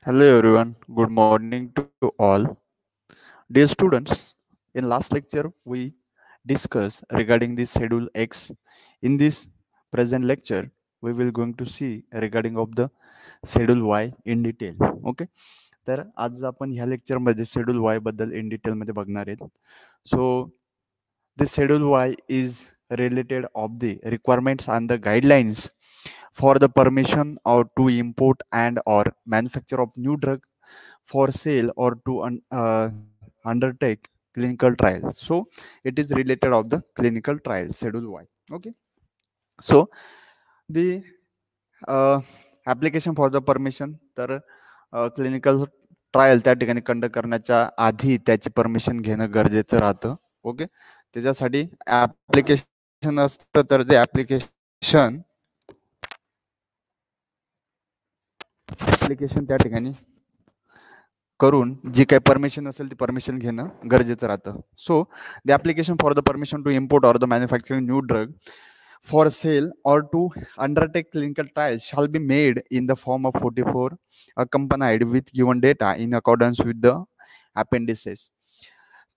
Hello everyone, good morning to all. Dear students, in last lecture we discussed regarding the schedule X. In this present lecture, we will going to see regarding of the schedule Y in detail. Okay. तर आज आपण ह्या लेक्चरमध्ये schedule Y बद्दल in डिटेलमध्ये बघणार आहेत. So the schedule Y is related of the requirements and the guidelines for the permission or to import and or manufacture of new drug for sale or to undertake clinical trials. So it is related of the clinical trial schedule Y. Okay. So the uh, application for the permission तर clinical trial त्या ठिकाणी conduct करण्याच्या आधी त्याची permission घेणं गरजेचं राहतं. Okay. त्याच्यासाठी ऍप्लिकेशन असतं तर ते ऍप्लिकेशन त्या ठिकाणी करून जी काही परमिशन असेल ती परमिशन घेणं गरजेचं राहतं. So the application for the permission to import or the manufacturing new drug for sale or to undertake clinical trials shall be made in the form of 44 accompanied with given data in accordance with the appendices.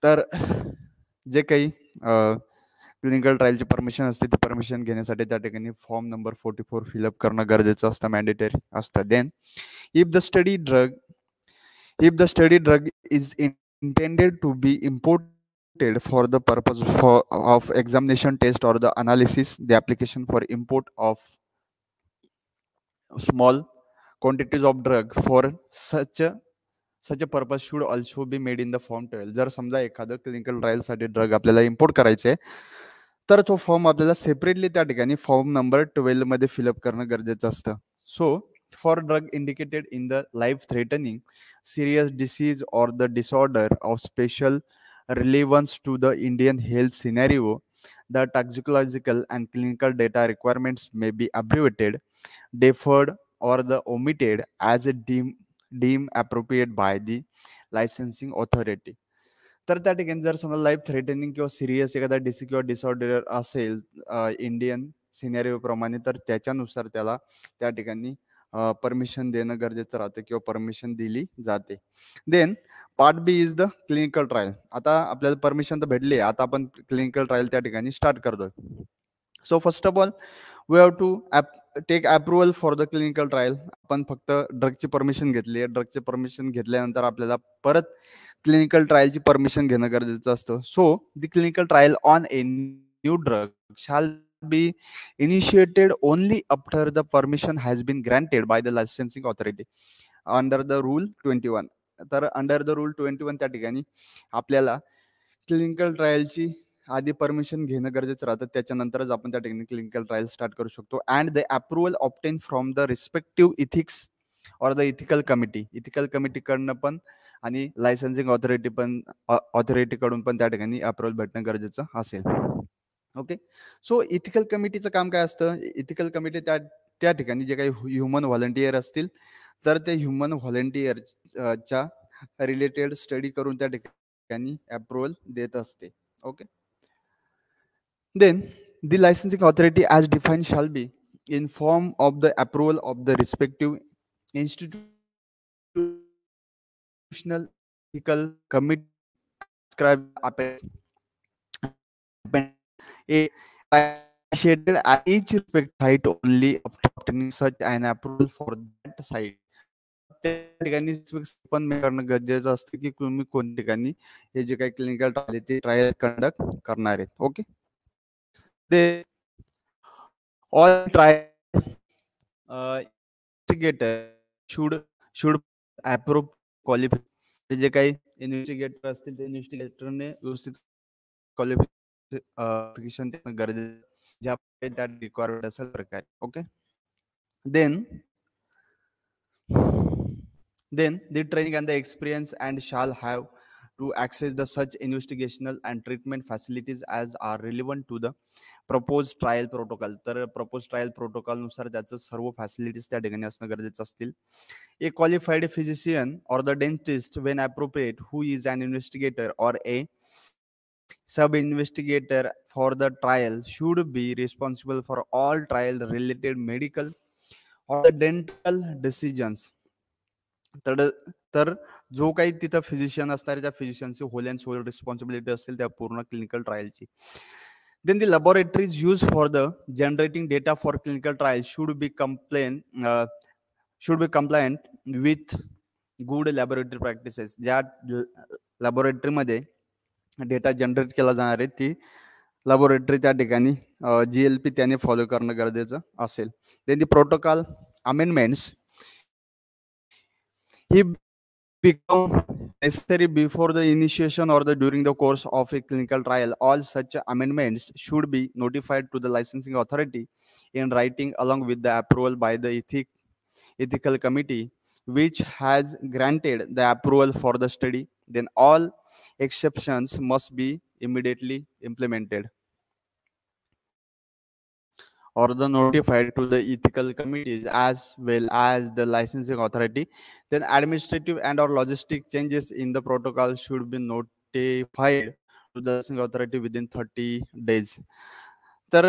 तर जे काही clinical ट्रायलची permission असते ती permission घेण्यासाठी त्या ठिकाणी form number 44 fill up करणं गरजेचं असतं, मॅन्डेटरी असतं. Then if the study drug is intended to be imported for the purpose of examination test or the analysis, the application for import of small quantities of drug for such a purpose should also be made in the form 12. जर समजा एखादं clinical trial साठी drug आपल्याला import करायचे तर तो form आपल्याला separately त्या ठिकाणी फॉर्म नंबर 12 मध्ये फिलअप करणं गरजेचं असतं. So for drug indicated in the life threatening serious disease or the disorder of special relevance to the Indian health scenario, the toxicological and clinical data requirements may be abbreviated, deferred, or the omitted as deemed appropriate by the licensing authority. तर त्या ठिकाणी जर समजा life threatening किंवा serious एखादा disease किंवा disorder असेल Indian scenario प्रमाणे, तर त्याच्यानुसार त्याला त्या ठिकाणी परमिशन देणं गरजेचं राहतं किंवा परमिशन दिली जाते. Then part B is the clinical trial. आता आपल्याला परमिशन तर भेटली, आता आपण क्लिनिकल ट्रायल त्या ठिकाणी स्टार्ट करतोय. So first of all we have to take approval for the clinical trial. आपण फक्त ड्रगची परमिशन घेतली आहे, ड्रगची परमिशन घेतल्यानंतर आपल्याला परत क्लिनिकल ट्रायलची परमिशन घेणं गरजेचं असतं. So the clinical trial on a new drug shall be initiated only after the permission has been granted by the licensing authority under the rule 21. तर अंडर द रूल 21 त्या ठिकाणी आपल्याला क्लिनिकल ट्रायलची आधी permission घेणं गरजेचं राहतं, त्याच्यानंतरच आपण त्या ठिकाणी क्लिनिकल ट्रायल स्टार्ट करू शकतो. And the approval obtain from the respective ethics or the ethical committee कडनं पण आणि लायसन्सिंग ऑथॉरिटीकडून पण त्या ठिकाणी अप्रुव्हल भेटणं गरजेचं असेल. ओके. सो इथिकल कमिटीचं काम काय असतं? इथिकल कमिटी त्या ठिकाणी जे काही ह्युमन व्हॉलंटियर असतील तर ते ह्युमन व्हॉलंटियरच्या रिलेटेड स्टडी करून त्या ठिकाणी अप्रुव्हल देत असते. Okay. Then the licensing authority as defined shall be in form of the approval of the respective institutional ethical committee described a initiated at each respect site only after obtaining such an approval for that site. त्या ठिकाणी पण करणं गरजेचं असतं की तुम्ही कोणत्या ठिकाणी हे जे काही क्लिनिकल ट्रायल ते ट्रायल कंडक्ट करणार आहेत. ओके. ते all trial investigator should approve qualification. जे काही इन्व्हेस्टिगेटर असतील ते इन्व्हेस्टिगेटरने व्यवस्थित क्वालिफिकेशन देणं गरजेचं ज्या त्या रिक्वायरमेंट असेल प्रकारे. Okay. then the training and the experience and shall have to access the such investigational and treatment facilities as are relevant to the proposed trial protocol. तर proposed trial protocol नुसार त्याचं सर्व फॅसिलिटीज त्या ठिकाणी असणं गरजेचं असतील. A qualified physician or the dentist when appropriate who is an investigator or a sub investigator for the trial should be responsible for all trial related medical or the dental decisions तर तर जो काही तिथं physician असणार आहे, त्या फिजिशियनची hole and sole responsibility असेल त्या पूर्ण clinical ट्रायलची. Then the laboratories used for the generating data for clinical trials should be compliant with good laboratory practices. ज्या लॅबोरेटरीमध्ये डेटा जनरेट केला जाणार आहे ती लॅबोरेटरी त्या ठिकाणी GLP त्याने फॉलो करणं गरजेचं असेल. Then the protocol amendments he become necessary before the initiation or during the course of a clinical trial. All such amendments should be notified to the licensing authority in writing along with the approval by the ethical committee which has granted the approval for the study. Then all exceptions must be immediately implemented or the notified to the ethical committees as well as the licensing authority. Then administrative and or logistic changes in the protocol should be notified to the licensing authority within 30 days. तर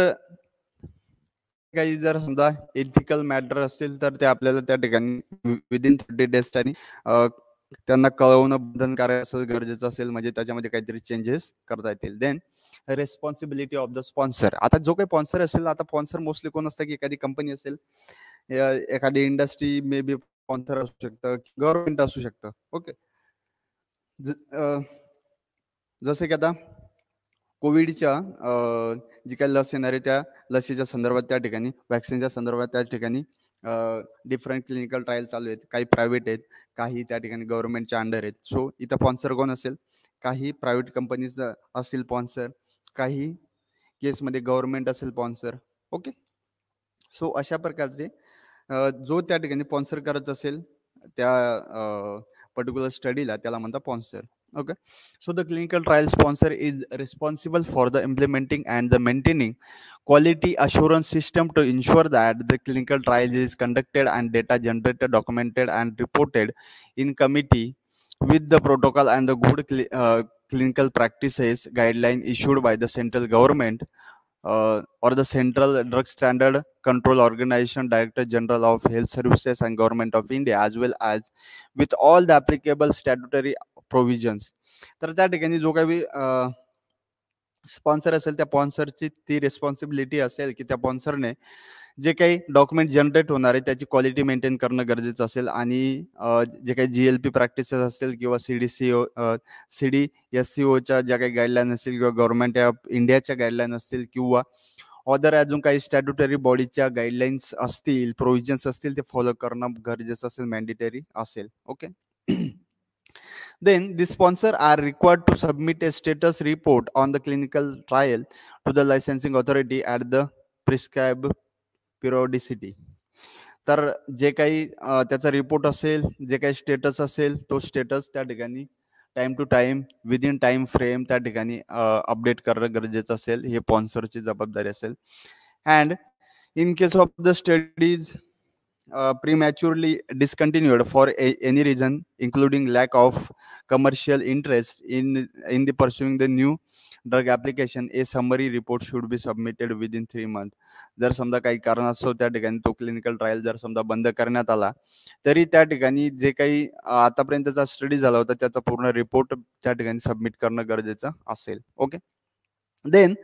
काही जर समजा ethical matter असतील तर ते आपल्याला त्या ठिकाणी विदिन 30 डेज त्यांना कळवणं बंधनकारक असेल, गरजेचं असेल, म्हणजे त्याच्यामध्ये काहीतरी चेंजेस करता येतील. Then responsibility of the sponsor. आता जो काही स्पॉन्सर असेल, आता स्पॉन्सर मोस्टली कोण असतं की एखादी कंपनी असेल, एखादी इंडस्ट्री मे बी स्पॉन्सर असू शकतं, गव्हर्नमेंट असू शकतं. ओके, जसं की आता कोविडच्या जी काही लस येणार आहे त्या लसीच्या संदर्भात त्या ठिकाणी वॅक्सिनच्या संदर्भात त्या ठिकाणी डिफरंट क्लिनिकल ट्रायल चालू आहेत. काही प्रायव्हेट आहेत, काही त्या ठिकाणी गव्हर्नमेंटच्या अंडर आहेत. सो इथं स्पॉन्सर कोण असेल? काही प्रायव्हेट कंपनीज असतील स्पॉन्सर, काही केसमध्ये गव्हर्नमेंट असेल स्पॉन्सर. ओके, सो अशा प्रकारचे जो त्या ठिकाणी स्पॉन्सर करत असेल त्या पर्टिक्युलर स्टडीला त्याला म्हणतात sponsor. Okay, so the clinical trial sponsor is responsible for the implementing and the maintaining quality assurance system to ensure that the clinical trial is conducted and data generated, documented and reported in committee with the protocol and the good clinical practices guideline issued by the central government or the Central Drug Standard Control Organization, Director General of Health Services and Government of India, as well as with all the applicable statutory provisions. तर त्या ठिकाणी जो काही sponsor असेल त्या स्पॉन्सरची ती responsibility असेल की त्या स्पॉन्सरने जे काही डॉक्युमेंट जनरेट होणार आहे त्याची क्वालिटी मेंटेन करणं गरजेचं असेल आणि जे काही GLP प्रॅक्टिसेस असतील किंवा CDSCOच्या ज्या काही गाईडलाईन असतील किंवा गव्हर्नमेंट ऑफ इंडियाच्या गाईडलाईन असतील किंवा अदर अजून काही स्टॅट्युटरी बॉडीच्या गाईडलाईन्स असतील, प्रोव्हिजन्स असतील, ते फॉलो करणं गरजेचं असेल, मॅन्डेटरी असेल. Okay, then the sponsor are required to submit a status report on the clinical trial to the licensing authority at the prescribed periodicity. तर जे काही त्याचा रिपोर्ट असेल, जे काही स्टेटस असेल, तो स्टेटस त्या ठिकाणी time to time within time frame त्या ठिकाणी अपडेट करणं गरजेचं असेल. हे स्पॉन्सरची जबाबदारी असेल. And in case of the studies prematurely discontinued for any reason including lack of commercial interest in the pursuing the new drug application, a summary report should be submitted within 3 months. जर समजा काही कारणास्तव त्या ठिकाणी तो clinical trial जर समजा बंद करण्यात आला तरी त्या ठिकाणी जे काही आतापर्यंतचा स्टडी झाला होता त्याचा पूर्ण रिपोर्ट त्या ठिकाणी सबमिट करणं गरजेचं असेल. Okay, then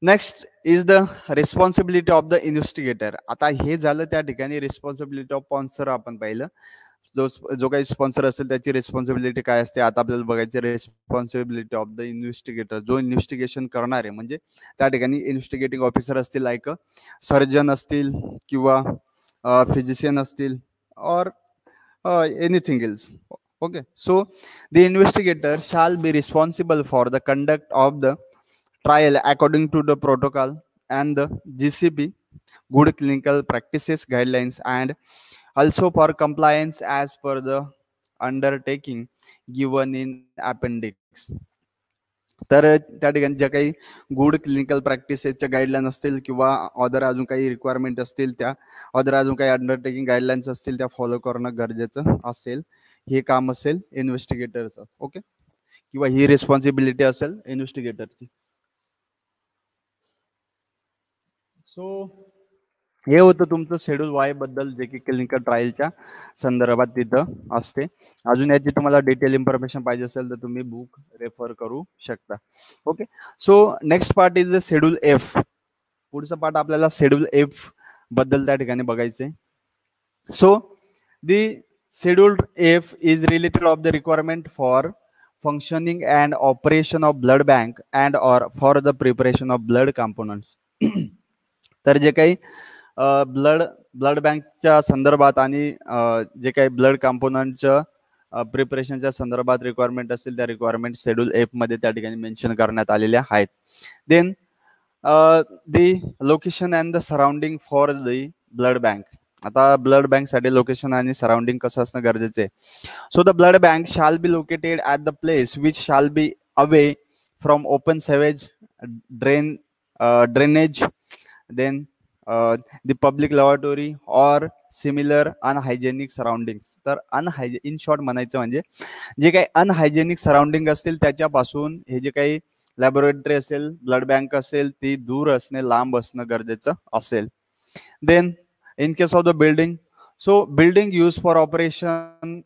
next is the responsibility of the investigator. आता हे झालं त्या ठिकाणी रिस्पॉन्सिबिलिटी ऑफ स्पॉन्सर आपण पाहिलं. जो काही स्पॉन्सर असेल त्याची रिस्पॉन्सिबिलिटी काय असते. आता आपल्याला बघायचं रिस्पॉन्सिबिलिटी ऑफ द इन्व्हेस्टिगेटर. जो इन्व्हेस्टिगेशन करणार आहे म्हणजे त्या ठिकाणी इन्व्हेस्टिगेटिंग ऑफिसर असतील, लाईक सर्जन असतील किंवा फिजिशियन असतील और anything else. Okay, so the investigator shall be responsible for the conduct of the trial according to the protocol and the GCP good clinical practices guidelines and also for compliance as per the undertaking given in appendix. तर त्या ठिकाणी ज्या काही good clinical प्रॅक्टिसेसच्या guideline असतील किंवा other अजून काही requirement असतील, त्या अदर अजून काही अंडरटेकिंग गाईडलाईन्स असतील त्या फॉलो करणं गरजेचं असेल. हे काम असेल इन्व्हेस्टिगेटरचं. ओके, किंवा ही रिस्पॉन्सिबिलिटी असेल इन्व्हेस्टिगेटरची. सो हे होतं तुमचं शेड्यूल वाय बद्दल, जे की क्लिनिकल ट्रायलच्या संदर्भात तिथं असते. अजून याची तुम्हाला डिटेल इन्फॉर्मेशन पाहिजे असेल तर तुम्ही बुक रेफर करू शकता. Okay, so next part is the schedule F. पुढचा पार्ट आपल्याला शेड्यूल एफ बद्दल त्या ठिकाणी बघायचे. So the schedule F is related of the requirement for functioning and operation of blood bank and or for the preparation of blood components. तर जे काही blood बँकच्या संदर्भात आणि जे काही ब्लड कंपोनंटच्या प्रिपरेशनच्या संदर्भात रिक्वायरमेंट असतील त्या रिक्वायरमेंट शेड्यूल एफ मध्ये त्या ठिकाणी मेन्शन करण्यात आलेल्या आहेत. Then the location and the surrounding for the blood bank. आता ब्लड बँक साठी लोकेशन आणि सराउंडिंग कसं असणं गरजेचं आहे. So the blood bank shall be located at the place which shall be away from open sewage drainage, then the public laboratory or similar unhygienic surroundings. तर in short म्हणायचं म्हणजे जे काही अनहायजेनिक सराउंडिंग असतील त्याच्यापासून हे जे काही लॅबोरेटरी असेल, ब्लड बँक असेल, ती दूर असणे, लांब असणं गरजेचं असेल. Then in case of the building, so building used for operation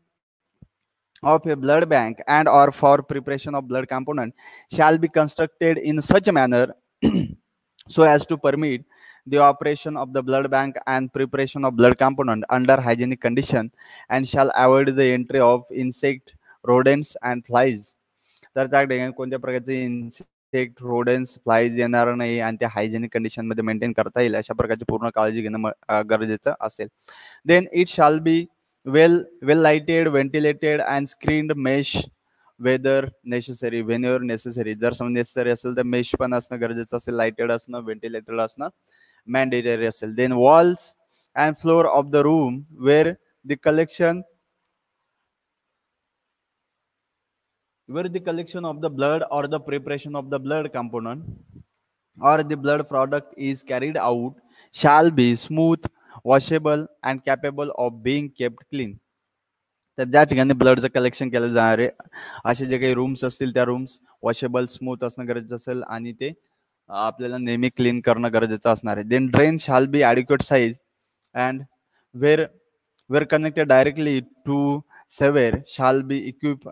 of a blood bank and or for preparation of blood component shall be constructed in such a manner so as to permit the operation of the blood bank and preparation of blood component under hygienic condition and shall avoid the entry of insect, rodents and flies. तर त्या ठिकाणी कोणत्या प्रकारचे insect, रोडेन्स, flies येणार नाही आणि ते hygienic condition मध्ये मेंटेन करता येईल अशा प्रकारची पूर्ण काळजी घेणं गरजेचं असेल. Then it shall be well lighted, ventilated and screened mesh whether necessary, whenever necessary. जर समजा नेसेसरी असेल तर मेश पण असणं गरजेचं असेल, लाइटेड असणं, व्हेंटिलेटेड असणं मॅन्डेटरी असेल. Then walls and floor of the room where the collection of the blood or the preparation of the blood component or the blood product is carried out shall be smooth, washable and capable of being kept clean. तर ज्या ठिकाणी ब्लडचं collection केलं जाणार आहे असे जे काही rooms असतील त्या रूम्स वॉशेबल, स्मूथ असणं गरजेचं असेल आणि ते आपल्याला नेहमी क्लीन करणं गरजेचं असणार आहे. Then drain shall be adequate size and where connected directly to sewer shall be equip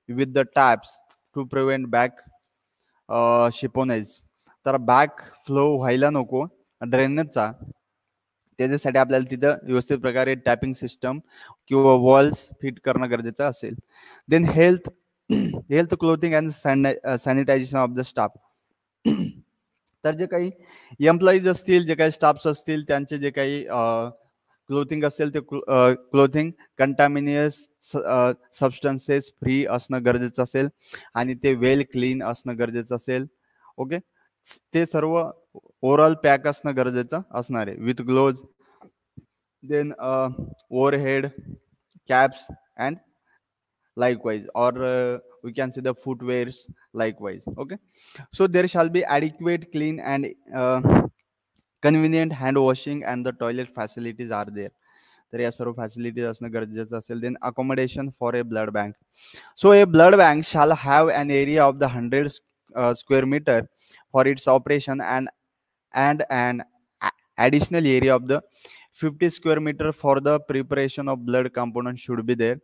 with the taps to prevent back siphonage. तर बॅक फ्लो व्हायला नको ड्रेनेजचा, त्याच्यासाठी आपल्याला तिथं व्यवस्थित प्रकारे टॅपिंग सिस्टम किंवा वॉल्स फिट करणं गरजेचं असेल. Then health clothing and sanitisation of the staff. तर जे काही एम्प्लॉईज असतील, जे काही स्टाफ्स असतील, त्यांचे जे काही क्लोथिंग असेल ते क्लोथिंग कंटॅमिनियस सबस्टन्सेस फ्री असणं गरजेचं असेल आणि ते वेल क्लीन असणं गरजेचं असेल. ओके, ते सर्व ओव्हरऑल पॅक असणं गरजेचं असणार आहे with gloves, then overhead caps and likewise or we can say the footwears likewise. Okay, so there shall be adequate, clean and convenient hand washing and the toilet facilities are there. तर या सर्व facilities असणं गरजेचं असेल. Then accommodation for a blood bank. So a blood bank shall have an area of the 100 square meter for its operation and an additional area of the 50 square meter for the preparation of blood component should be there.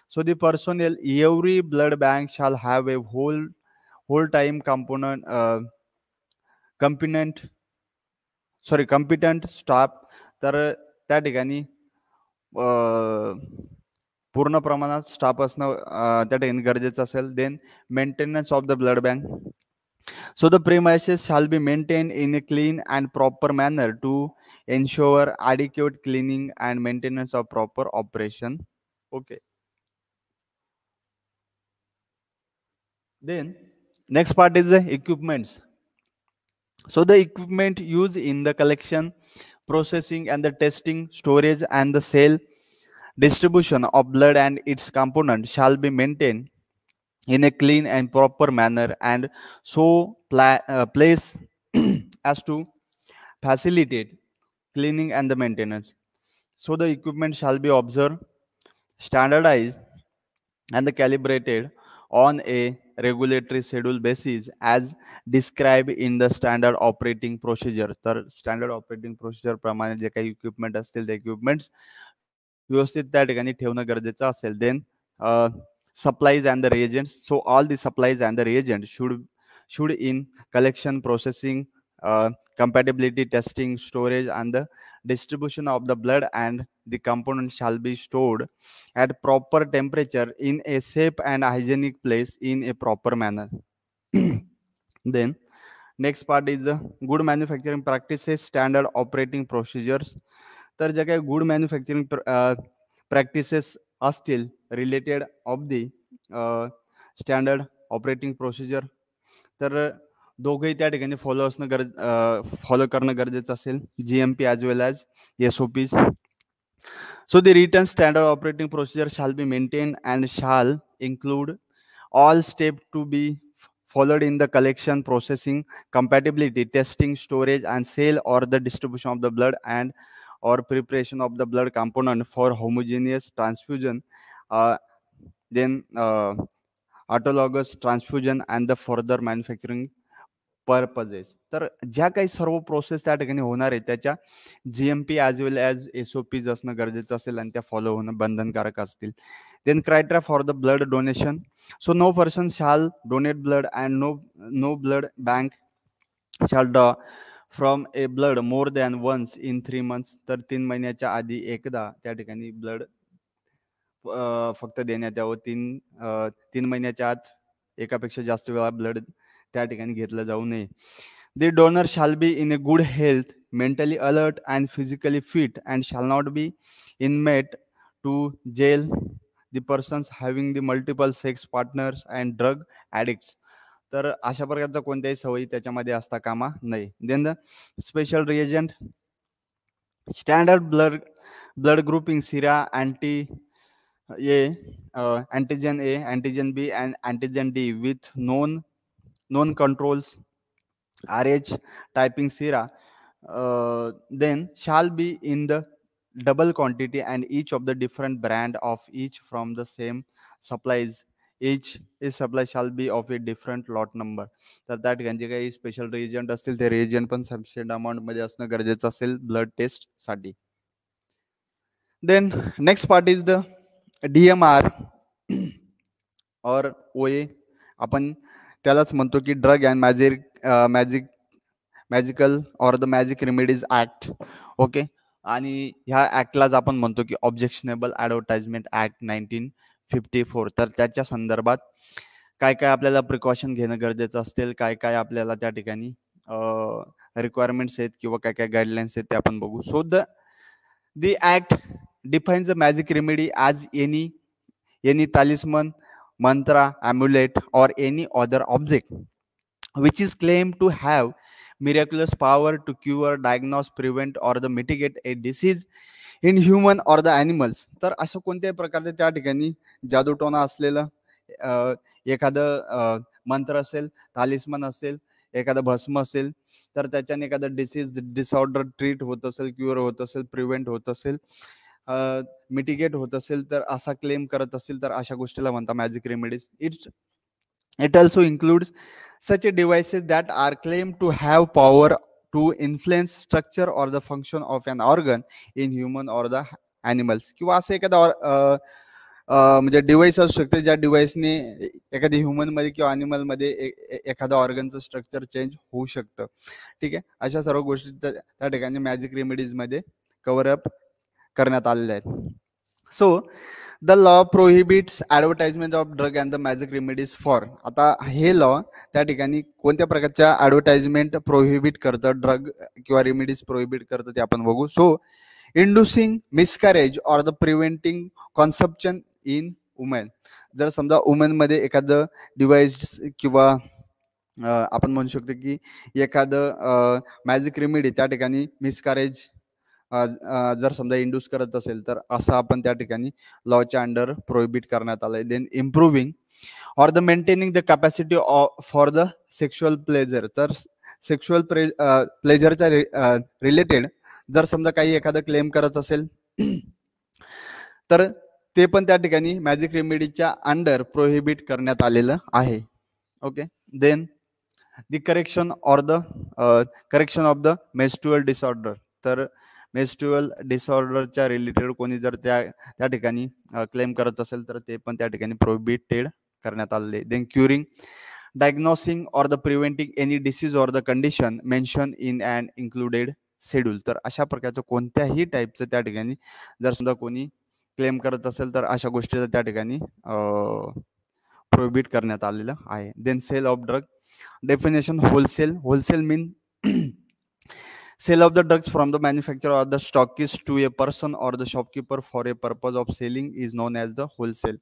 So the personnel, every blood bank shall have a whole time competent staff. तर त्या ठिकाणी पूर्ण प्रमाणात staff असणं त्या ठिकाणी गरजेचं असेल. Then maintenance of the blood bank. So the premises shall be maintained in a clean and proper manner to ensure adequate cleaning and maintenance of proper operation. Okay. Then next part is the equipments. So the equipment used in the collection, processing and the testing, storage and the sale, distribution of blood and its component shall be maintained in a clean and proper manner and so place as to facilitate cleaning and the maintenance. So the equipment shall be observed, standardized and calibrated on a regulatory schedule basis as describe in the standard operating procedure. तर standard operating procedure प्रमाणे जे काही equipment असतील ते equipments व्यवस्थित त्या ठिकाणी ठेवणं गरजेचं असेल. Then supplies and the reagents. So all the supplies and the reagents should in collection, processing, compatibility testing, storage, and the distribution of the blood and the components shall be stored at proper temperature in a safe and hygienic place in a proper manner. Then next part is the good manufacturing practices, standard operating procedures. तर ज्या काही good manufacturing practices असतील related of the standard operating procedure, तर दोघंही त्या ठिकाणी follow करणं गरजेचं असेल. GMP as well as SOPs. So the written standard operating procedure shall be maintained and shall include all steps to be followed in the collection, processing, compatibility testing, storage, and sale or the distribution of the blood and or preparation of the blood component for homogeneous transfusion, then autologous transfusion and the further manufacturing purposes. तर ज्या काही सर्व process त्या ठिकाणी होणार आहे त्याच्या GMP as वेल as SOPs असणं गरजेचं असेल आणि त्या फॉलो होणं बंधनकारक असतील. Then criteria for the blood donation. So no person shall donate blood and no blood bank shall draw from a blood more than once in 3 months. तर 3 महिन्याच्या आधी एकदा त्या ठिकाणी ब्लड फक्त देण्यात यावं. 3 महिन्याच्या आत एकापेक्षा जास्त वेळा ब्लड त्या ठिकाणी घेतलं जाऊ नये. The donor shall be in a good health, mentally alert and physically fit and shall not be inmate to jail the persons having the multiple sex partners and drug addicts. तर अशा प्रकारचा कोणत्याही सवयी त्याच्यामध्ये असता कामा नये. Then the special reagent, standard blood grouping, sera, antigen A, antigen B and antigen D with known controls, RH typing sera, then shall be in the double quantity and each of the different brand of each from the same supplies. Each supply shall be of a different lot number. तर त्या ठिकाणी जे काही special reagent असतील ते reagent पण sufficient amount मध्ये असणं गरजेचं असेल ब्लड टेस्ट साठी. Then next part is the DMR और OA. आपण त्यालाच म्हणतो की drug and magical or the magic remedies act. Okay. आणि ह्या ऍक्टलाच आपण म्हणतो की ऑब्जेक्शनेबल ॲडव्हर्टाइजमेंट ऍक्ट 1954. तर त्याच्या संदर्भात काय काय आपल्याला प्रिकॉशन घेणं गरजेचं असतील, काय काय आपल्याला त्या ठिकाणी रिक्वायरमेंट्स आहेत किंवा काय काय गाईडलाईन्स आहेत ते आपण बघू. So the act defines a magic remedy as any talisman, mantra, amulet or any other object which is claimed to have miraculous power to cure, diagnose, prevent or the mitigate a disease in human or the animals. तर अशा कोणत्याही प्रकारचे त्या ठिकाणी जादूटोना असलेलं एखादं मंत्र असेल, तालिस्मन असेल, एखादं भस्म असेल, तर त्याच्याने एखादं डिसऑर्डर ट्रीट होत असेल, क्युअर होत असेल, प्रिव्हेंट होत असेल, मिटिगेट होत असेल, तर असा क्लेम करत असेल तर अशा गोष्टीला म्हणतात magic remedies. It also includes such devices that are claimed to have power to influence structure or the function of an organ in human or the animals. किंवा असं एखादा म्हणजे डिव्हाइस असू शकते ज्या डिव्हाइसने एखाद्या ह्युमन मध्ये किंवा अॅनिमल मध्ये एखादा ऑर्गनचं स्ट्रक्चर चेंज होऊ शकतं. ठीक आहे. अशा सर्व गोष्टी त्या ठिकाणी मॅजिक रेमेडीज मध्ये कव्हर अप करण्यात आलेल्या आहेत. So the law prohibits advertisement of drug and the magic remedies for. आता हे लॉ त्या ठिकाणी कोणत्या प्रकारच्या ॲडव्हर्टाइजमेंट प्रोहिबिट करतं, ड्रग किंवा रेमेडीज प्रोहिबिट करतं ते आपण बघू. So inducing miscarriage or the preventing conception in women. जर समजा वुमेन मध्ये एखादं डिव्हाइस किंवा आपण म्हणू शकतो की एखादं मॅजिक रेमेडी त्या ठिकाणी मिसकॅरेज जर समजा इंड्यूस करत असेल तर असं आपण त्या ठिकाणी लॉच्या अंडर प्रोहिबिट करण्यात आलंय. Then improving or the maintaining the capacity for the sexual pleasure. तर सेक्शुअल प्लेजरच्या रिलेटेड जर समजा काही एखादं क्लेम करत असेल तर ते पण त्या ठिकाणी मॅजिक रेमेडीच्या अंडर प्रोहिबिट करण्यात आलेलं आहे. Okay, then the correction or the correction of the menstrual disorder. तर menstrual disorderच्या रिलेटेड कोणी जर त्या ठिकाणी क्लेम करत असेल तर ते पण त्या ठिकाणी प्रोहिबिटेड करण्यात आलेले. देन क्युरिंग, डायग्नोसिंग और द प्रिव्हेंटिंग एनी डिसीज और the condition mention in and included schedule. तर अशा प्रकारचं कोणत्याही टाईपचं त्या ठिकाणी जर समजा कोणी क्लेम करत असेल तर अशा गोष्टीचं त्या ठिकाणी प्रोहिबिट करण्यात आलेलं आहे. Then sale of drug definition. Wholesale mean sale of the drugs from the manufacturer or the stockist to a person or the shopkeeper for a purpose of selling is known as the wholesale.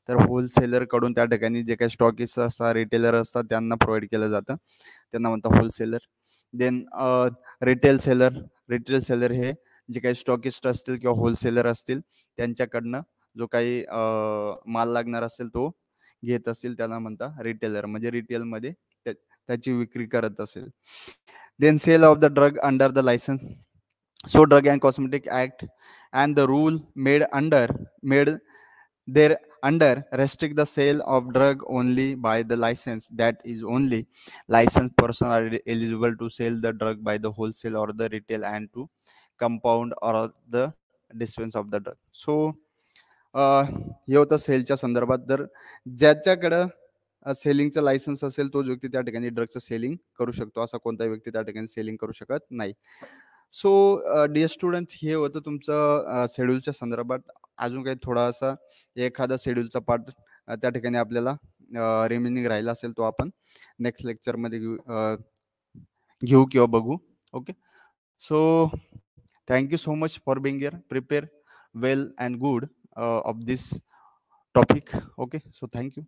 तर wholesaler कडून त्या ठिकाणी जे काही stockist असतात, retailer असतात, त्यांना provide केलं जातं, त्यांना म्हणतात होलसेलर. देन रिटेल सेलर हे जे काही स्टॉकिस्ट असतील किंवा होलसेलर असतील त्यांच्याकडनं जो काही माल लागणार असेल तो घेत असतील त्याला म्हणतात रिटेलर, म्हणजे रिटेलमध्ये त्याची विक्री करत असेल. Then sale of the drug under the licence. So drug and cosmetic act and the rule made there under restrict the sale of drug only by the license, that is only licensed person are eligible to sell the drug by the wholesale or the retail and to compound or the dispense of the drug. So हे होतं सेलच्या संदर्भात. तर ज्याच्याकडं सेलिंगचं licence असेल तोच व्यक्ती त्या ठिकाणी ड्रगचं सेलिंग करू शकतो, असा कोणताही व्यक्ती त्या ठिकाणी सेलिंग करू शकत नाही. सो डिअर स्टुडंट, हे होतं तुमचं शेड्यूलच्या संदर्भात. अजून काही थोडासा एखादा शेड्यूलचा पार्ट त्या ठिकाणी आपल्याला रिमेनिंग राहिला असेल तो आपण नेक्स्ट लेक्चरमध्ये घेऊ किंवा बघू. Okay, so thank you so much for being here. Prepare well and good of this topic. Okay, so thank you.